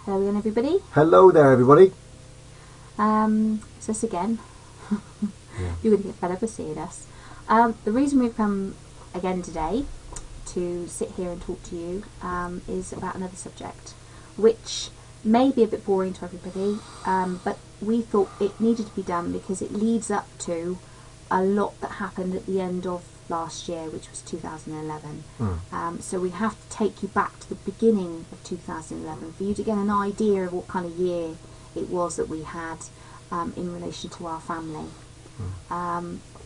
Hello again, everybody. Hello there, everybody. It's us again. You're going to get fed up of seeing us. The reason we've come again today to sit here and talk to you is about another subject, which may be a bit boring to everybody, but we thought it needed to be done because it leads up to a lot that happened at the end of last year, which was 2011. So we have to take you back to the beginning of 2011 for you to get an idea of what kind of year it was that we had in relation to our family.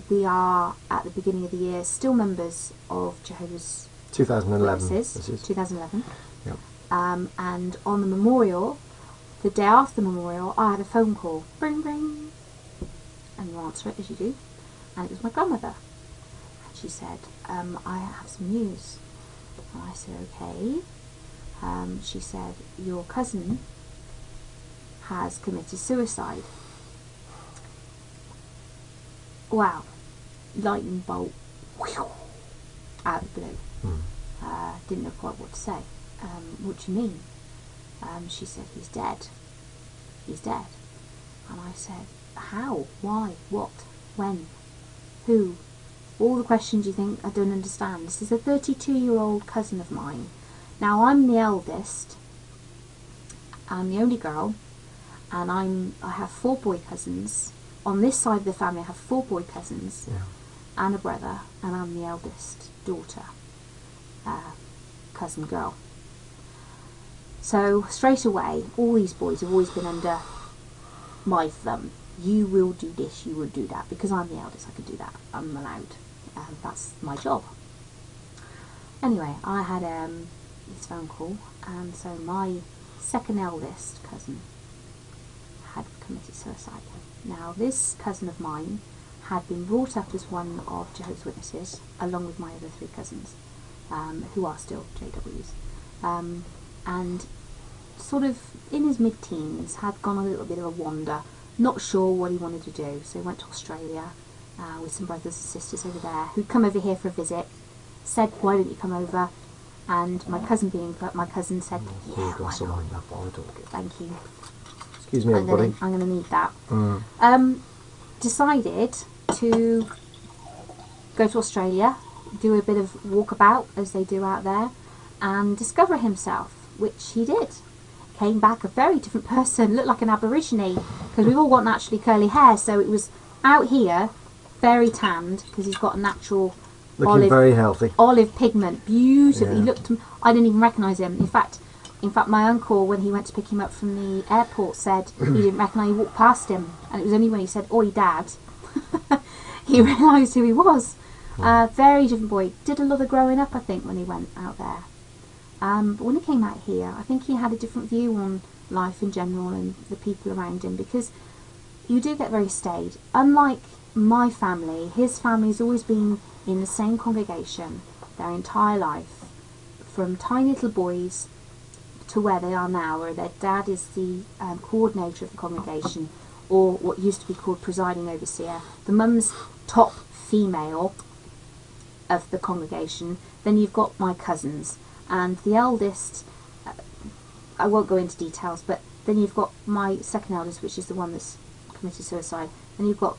We are at the beginning of the year still members of Jehovah's 2011. Witnesses. 2011. Yep. And on the memorial, the day after the memorial, I had a phone call. Ring, ring. And you answer it as you do. And it was my grandmother. And she said, I have some news. And I said, okay. She said, your cousin has committed suicide. Wow. Lightning bolt. Out of the blue. Didn't know quite what to say. What do you mean? She said, he's dead. He's dead. And I said, how? Why? What? When? Who? All the questions you think I don't understand. This is a 32-year-old cousin of mine. Now, I'm the eldest. I'm the only girl. And I have 4 boy cousins. On this side of the family, I have 4 boy cousins. Yeah. And a brother. And I'm the eldest daughter. Cousin girl. So, straight away, all these boys have always been under my thumb. You will do this, you will do that. Because I'm the eldest, I can do that. I'm allowed. That's my job. Anyway, I had this phone call, and so my second eldest cousin had committed suicide. Now, this cousin of mine had been brought up as one of Jehovah's Witnesses, along with my other 3 cousins, who are still JWs. And sort of in his mid-teens had gone a little bit of a wander, not sure what he wanted to do, so he went to Australia with some brothers and sisters over there who'd come over here for a visit, said, why don't you come over? And my cousin being my cousin said, yeah, why not? Thank you. Excuse me, everybody. I'm going to need that. Decided to go to Australia, do a bit of walkabout as they do out there, and discover himself, which he did. Came back a very different person, looked like an aborigine, because we've all got naturally curly hair, so it was out here, very tanned, because he's got a natural looking very healthy olive pigment, beautifully. Yeah. He looked, I didn't even recognise him. In fact, my uncle, when he went to pick him up from the airport, said he didn't recognise, he walked past him, and it was only when he said, oi dad, he realised who he was. Very different boy. Did a lot of growing up, I think, when he went out there. But when he came out here, I think he had a different view on life in general and the people around him, because you do get very staid. Unlike my family, his family's always been in the same congregation their entire life, from tiny little boys to where they are now, where their dad is the coordinator of the congregation, or what used to be called presiding overseer. The mum's top female of the congregation. Then you've got my cousins. And the eldest, I won't go into details, but then you've got my second eldest, which is the one that's committed suicide. Then you've got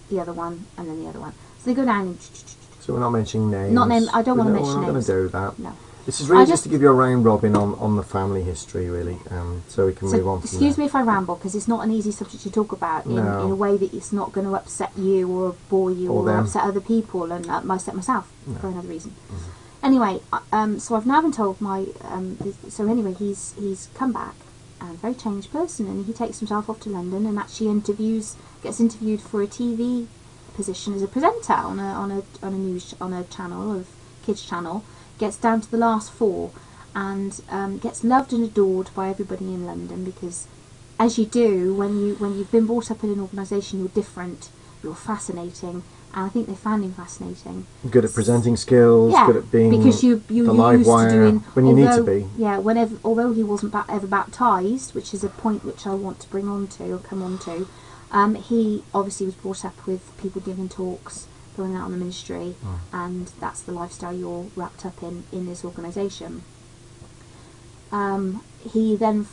the other one, and then the other one. So they go down and... So we're not mentioning names. Not name. I don't want to mention names. We're not going to do that. No. This is really just to give you a round robin on the family history, really, so we can move on from excuse me if I ramble, because it's not an easy subject to talk about in a way that it's not going to upset you or bore you or upset other people, and upset myself for another reason. Anyway, so I've now been told so anyway, he's come back, and a very changed person, and he takes himself off to London and actually gets interviewed for a TV position as a presenter on a channel, kids channel, gets down to the last 4, and gets loved and adored by everybody in London, because as you do when you've been brought up in an organisation, you're different, you're fascinating. And I think they found him fascinating. Good at presenting skills, good at being because you're live used wire to doing, when you need to be. Yeah, although he wasn't ever baptised, which is a point which I want to bring on to or come on to, he obviously was brought up with people giving talks, going out on the ministry, and that's the lifestyle you're wrapped up in this organisation. He then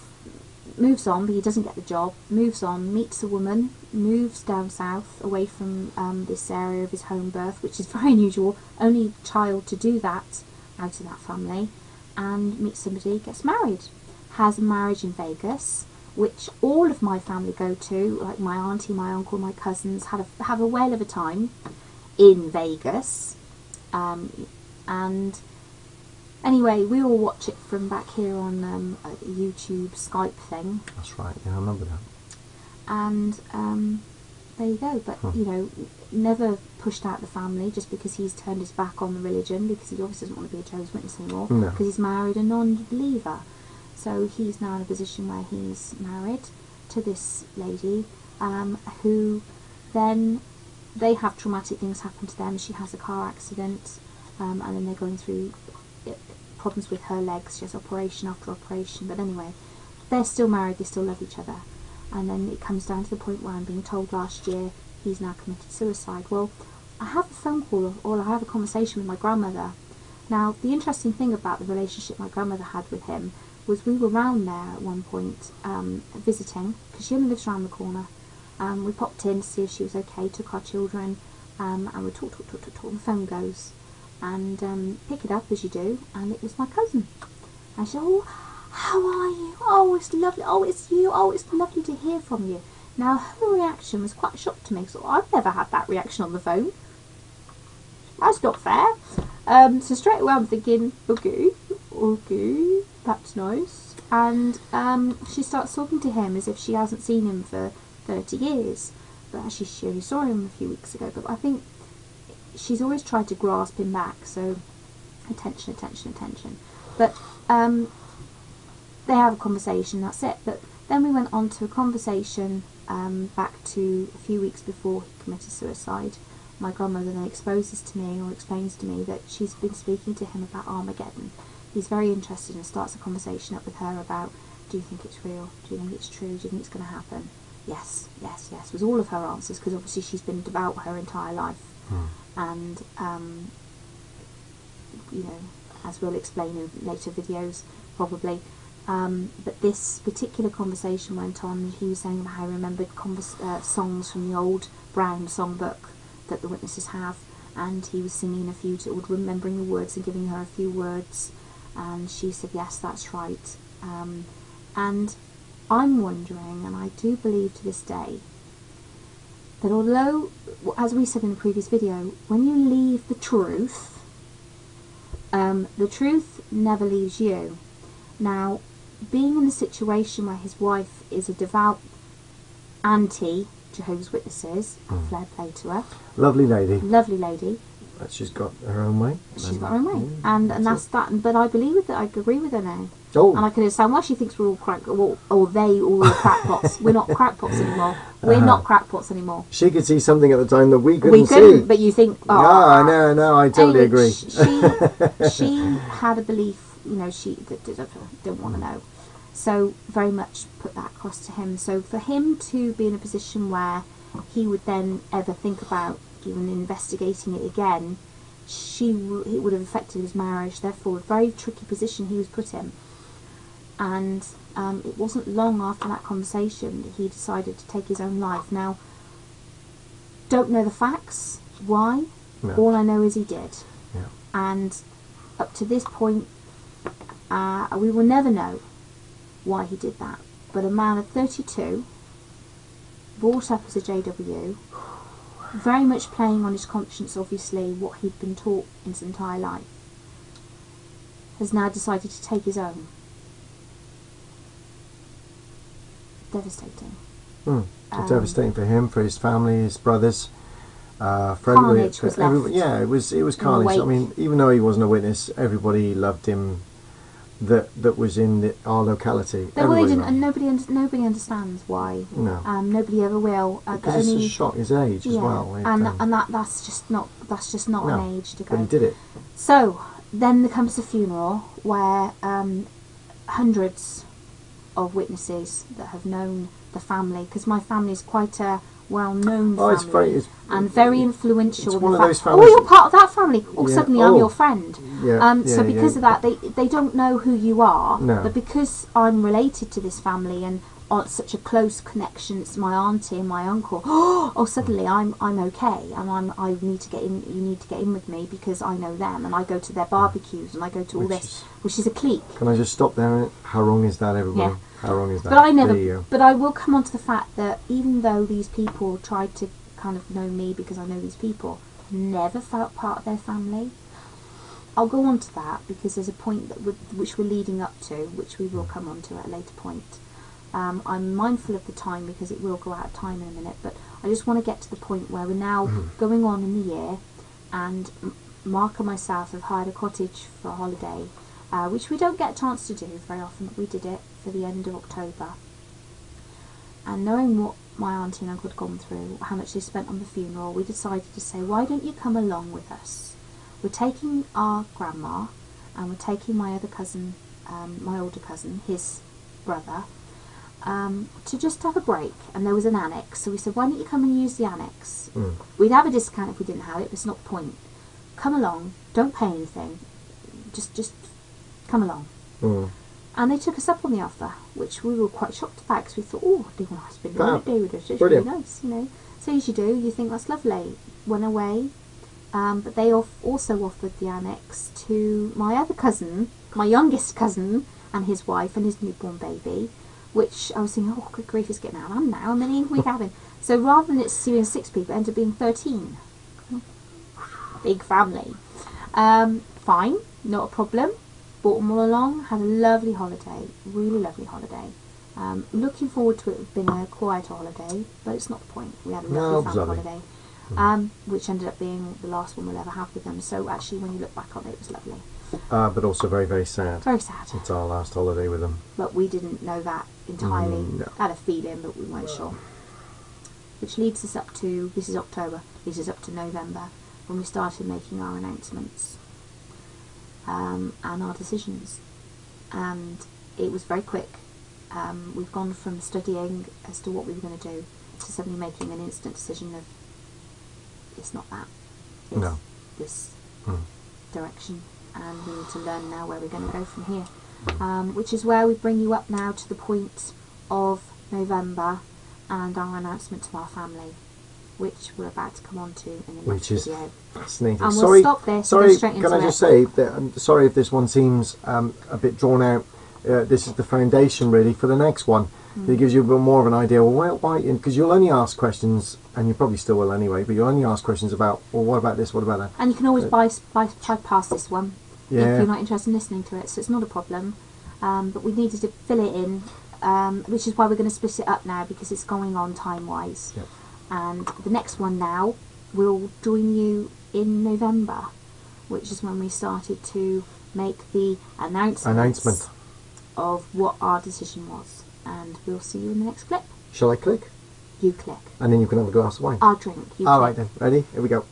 moves on, but he doesn't get the job. Moves on, meets a woman, moves down south, away from this area of his home birth, which is very unusual. Only child to do that out of that family, and meets somebody, gets married, has a marriage in Vegas, which all of my family go to. Like my auntie, my uncle, my cousins have a whale of a time in Vegas, and anyway, we all watch it from back here on a YouTube Skype thing. That's right, yeah, I remember that. And there you go. But, you know, never pushed out the family just because he's turned his back on the religion, because he obviously doesn't want to be a Jehovah's Witness anymore, because he's married a non-believer. So he's now in a position where he's married to this lady, who then, they have traumatic things happen to them. She has a car accident, and then they're going through problems with her legs. She has operation after operation, but anyway, they're still married, they still love each other. And then it comes down to the point where I'm being told last year he's now committed suicide. Well, I have a phone call, or I have a conversation with my grandmother. Now, the interesting thing about the relationship my grandmother had with him was we were round there at one point, visiting, because she only lives around the corner. We popped in to see if she was okay, took our children, and we talked, and the phone goes. And pick it up as you do, and it was my cousin. And she said, "Oh, how are you? Oh, it's lovely. Oh, it's you. Oh, it's lovely to hear from you." Now, her reaction was quite a shock to me, so I've never had that reaction on the phone. That's not fair. So straight away I'm thinking, okay, that's nice. And she starts talking to him as if she hasn't seen him for 30 years. But actually she only saw him a few weeks ago. But I think she's always tried to grasp him back, so attention. But they have a conversation, that's it. But then we went on to a conversation back to a few weeks before he committed suicide. My grandmother then exposes to me, or explains to me, that she's been speaking to him about Armageddon. He's very interested and starts a conversation up with her about, do you think it's real? Do you think it's true? Do you think it's going to happen? Yes, was all of her answers, because obviously she's been devout her entire life. And you know, as we'll explain in later videos probably, but this particular conversation went on. He was saying about how he remembered songs from the old Brown songbook that the witnesses have, and he was singing a few, remembering the words and giving her a few words, and she said yes, that's right. And I'm wondering, and I do believe to this day, that although, as we said in the previous video, when you leave the truth never leaves you. Now, being in the situation where his wife is a devout anti-Jehovah's Witnesses, fair play to her. Lovely lady. But she's got her own way. She's got her own way, and that's that. But I believe with that. I agree with her now. Oh. And I can understand why she thinks we're all or they all are crackpots. We're not crackpots anymore. We're not crackpots anymore. She could see something at the time that we couldn't see. But you think, oh. Yeah, no, I totally agree. She had a belief, you know, she didn't want to know. So very much put that across to him. So for him to be in a position where he would then ever think about even investigating it again, it would have affected his marriage. Therefore, a very tricky position he was put in. And it wasn't long after that conversation that he decided to take his own life. Now, don't know the facts, why. No. All I know is he did. Yeah. And up to this point, we will never know why he did that. But a man of 32, brought up as a JW, very much playing on his conscience, obviously, what he'd been taught in his entire life, has now decided to take his own. Devastating. Devastating for him, for his family, his brothers, for carnage was everybody. left. Yeah, it was carnage. I mean, even though he wasn't a witness, everybody loved him. That was in our locality. Well, they didn't, and nobody understands why. No. Nobody ever will. Because it's a shock, his age as well. That's just not an age to go. But he did it. So then there comes the funeral, where hundreds of witnesses that have known the family, because my family is quite a well-known Oh, family and very influential. It's one of those Oh, families. you're part of that family. Oh, Yeah. suddenly I'm your friend. Yeah. So because of that, they don't know who you are. No. But because I'm related to this family and on such a close connection, it's my auntie and my uncle. Oh, suddenly I'm okay, and I need to get in. You need to get in with me because I know them, and I go to their barbecues, and I go to all this, which is a clique. Can I just stop there? How wrong is that, everybody? Yeah. How wrong is that? But I never. But I will come on to the fact that even though these people tried to kind of know me because I know these people, never felt part of their family. I'll go on to that because there's a point that which we're leading up to, which we will come on to at a later point. I'm mindful of the time because it will go out of time in a minute, but I just want to get to the point where we're now going on in the year, and Mark and myself have hired a cottage for a holiday, which we don't get a chance to do very often, but we did it for the end of October. And knowing what my auntie and uncle had gone through, how much they spent on the funeral, we decided to say, why don't you come along with us? We're taking our grandma, and we're taking my other cousin, my older cousin, his brother, to just have a break. And there was an annex, so we said, why don't you come and use the annex? We'd have a discount if we didn't have it, but it's not the point. Come along, don't pay anything, just come along. And they took us up on the offer, which we were quite shocked about because we thought, oh, they want to spend a holiday with us, it's really nice, you know. So as you do, you think that's lovely. Went away, but they also offered the annex to my other cousin, my youngest cousin, and his wife and his newborn baby, which I was thinking, oh, good grief, it's getting out of hand now. How many we having? So rather than it's being 6 people, it ended up being 13. Big family. Fine, not a problem. Brought them all along, had a lovely holiday, really lovely holiday. Looking forward to it being a quieter holiday, but it's not the point. We had a lovely family holiday, which ended up being the last one we'll ever have with them. So actually, when you look back on it, it was lovely. But also very, very sad. Very sad. It's our last holiday with them. But we didn't know that entirely. No. Had a feeling, but we weren't sure. Which leads us up to, this is October, leads us up to November, when we started making our announcements. And our decisions, and it was very quick. We've gone from studying as to what we were going to do to suddenly making an instant decision of it's not that, it's this direction, and we need to learn now where we're going to go from here, which is where we bring you up now to the point of November and our announcement to our family, which we're about to come on to in the next video. Fascinating. And we'll stop this and go straight into can I just say that I'm sorry if this one seems a bit drawn out. This is the foundation really for the next one. It gives you a bit more of an idea. Well, why? Because you'll only ask questions, and you probably still will anyway. But you'll only ask questions about, well, what about this? What about that? And you can always bypass this one if you're not interested in listening to it. So it's not a problem. But we needed to fill it in, which is why we're going to split it up now because it's going on time-wise. Yep. And the next one now will join you in November, which is when we started to make the announcement of what our decision was. And we'll see you in the next clip. Shall I click? You click. And then you can have a glass of wine. I'll drink. You All click. right then. Ready? Here we go.